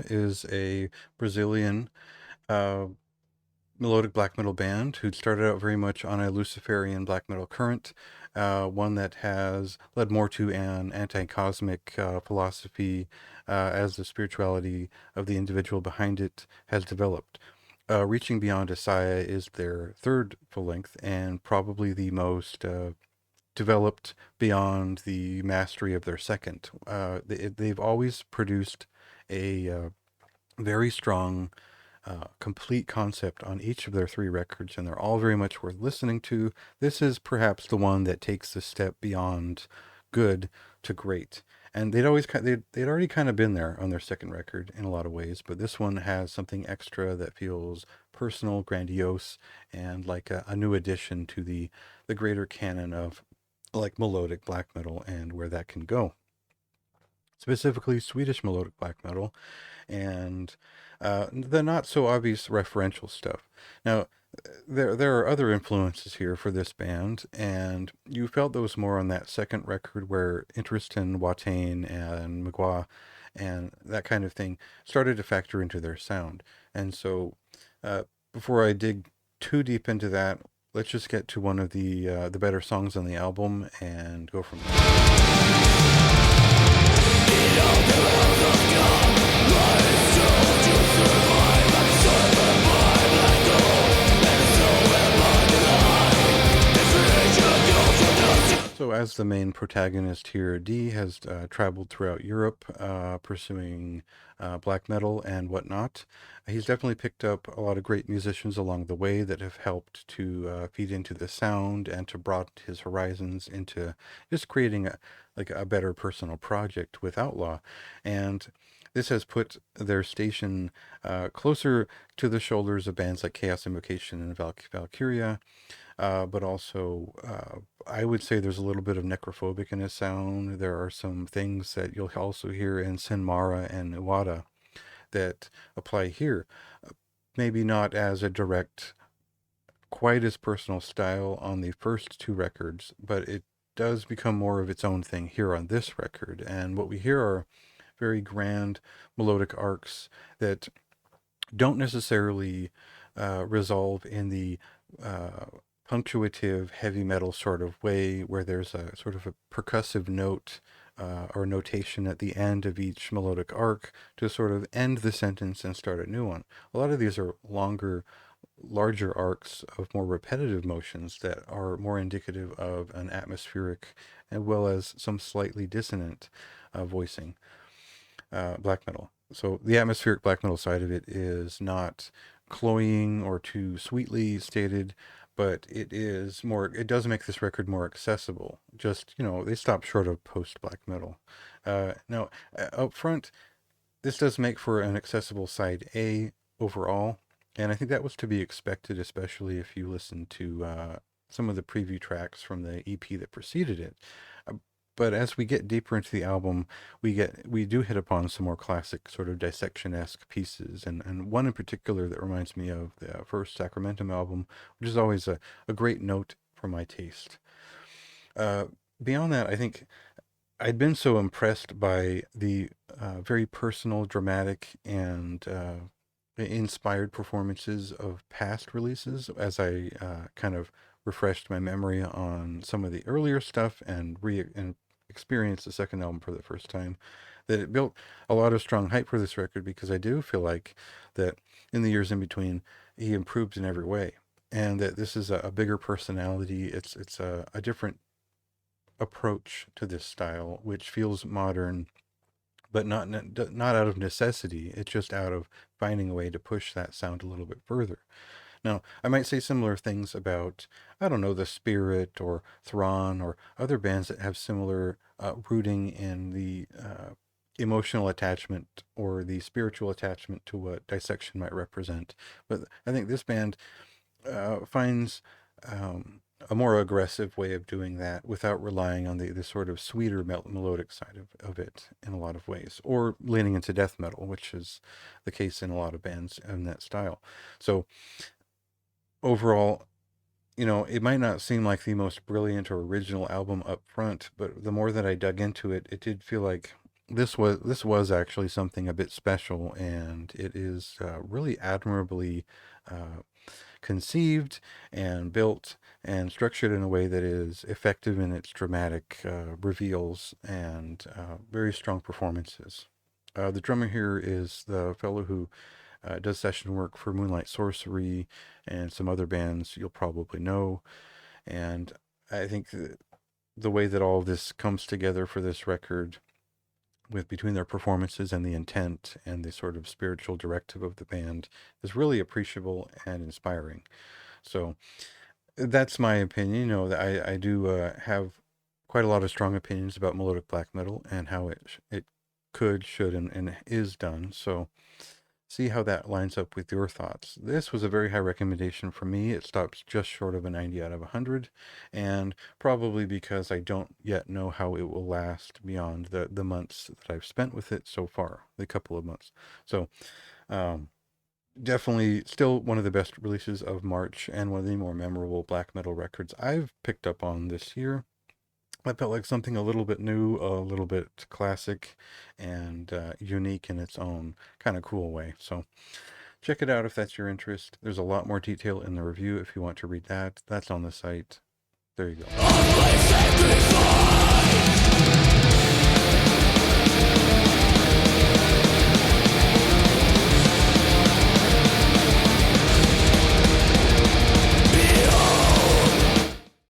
is a Brazilian uh, melodic black metal band who started out very much on a Luciferian black metal current, one that has led more to an anti-cosmic philosophy as the spirituality of the individual behind it has developed. Reaching Beyond Assiah is their third full length and probably the most developed beyond the mastery of their second. They've always produced a very strong, complete concept on each of their three records, and they're all very much worth listening to. This is perhaps the one that takes the step beyond good to great. And they'd already kind of been there on their second record in a lot of ways, but this one has something extra that feels personal, grandiose, and like a new addition to the greater canon of like melodic black metal and where that can go. Specifically, Swedish melodic black metal and the not so obvious referential stuff. Now, there are other influences here for this band, and you felt those more on that second record where interest in Watain and Magua and that kind of thing started to factor into their sound. And so, uh, before I dig too deep into that, let's just get to one of the better songs on the album and go from there. So, as the main protagonist here, Dee has traveled throughout Europe pursuing black metal and whatnot. He's definitely picked up a lot of great musicians along the way that have helped to feed into the sound and to broaden his horizons into just creating a better personal project with Outlaw. And this has put their station closer to the shoulders of bands like Chaos Invocation and Valkyria, but also I would say there's a little bit of necrophobic in his sound. There are some things that you'll also hear in Sinmara and Iwata that apply here. Maybe not as a direct, quite as personal style on the first two records, but it does become more of its own thing here on this record. And what we hear are very grand melodic arcs that don't necessarily resolve in the punctuative heavy metal sort of way where there's a sort of a percussive note or notation at the end of each melodic arc to sort of end the sentence and start a new one. A lot of these are longer, larger arcs of more repetitive motions that are more indicative of an atmospheric as well as some slightly dissonant voicing black metal. So the atmospheric black metal side of it is not cloying or too sweetly stated, but it does make this record more accessible. Just, they stop short of post black metal. Now, up front, this does make for an accessible side A overall, and I think that was to be expected, especially if you listen to some of the preview tracks from the EP that preceded it. But as we get deeper into the album, we do hit upon some more classic sort of dissection-esque pieces, and one in particular that reminds me of the first Sacramentum album, which is always a great note for my taste. Beyond that, I think I'd been so impressed by the very personal, dramatic, and inspired performances of past releases as I kind of refreshed my memory on some of the earlier stuff and experienced the second album for the first time, that it built a lot of strong hype for this record because I do feel like that in the years in between he improved in every way, and that this is a bigger personality. It's a different approach to this style, which feels modern, but not out of necessity. It's just out of finding a way to push that sound a little bit further. Now, I might say similar things about, I don't know, The Spirit or Thrawn or other bands that have similar rooting in the emotional attachment or the spiritual attachment to what dissection might represent. But I think this band finds a more aggressive way of doing that without relying on the sort of sweeter melodic side of it in a lot of ways, or leaning into death metal, which is the case in a lot of bands in that style. So overall, it might not seem like the most brilliant or original album up front, but the more that I dug into it, it did feel like this was actually something a bit special, and it is really admirably uh, conceived and built and structured in a way that is effective in its dramatic reveals and very strong performances. The drummer here is the fellow who does session work for Moonlight Sorcery and some other bands you'll probably know. And I think the way that all of this comes together for this record, with between their performances and the intent and the sort of spiritual directive of the band, is really appreciable and inspiring. So that's my opinion. You know, I do have quite a lot of strong opinions about melodic black metal and how it could, should, and is done. So see how that lines up with your thoughts. This was a very high recommendation for me. It stops just short of a 90 out of 100, and probably because I don't yet know how it will last beyond the months that I've spent with it so far, the couple of months. So, um, definitely still one of the best releases of March and one of the more memorable black metal records I've picked up on this year. I felt like something a little bit new, a little bit classic, and unique in its own kind of cool way. So check it out if that's your interest. There's a lot more detail in the review if you want to read that. That's on the site. There you go.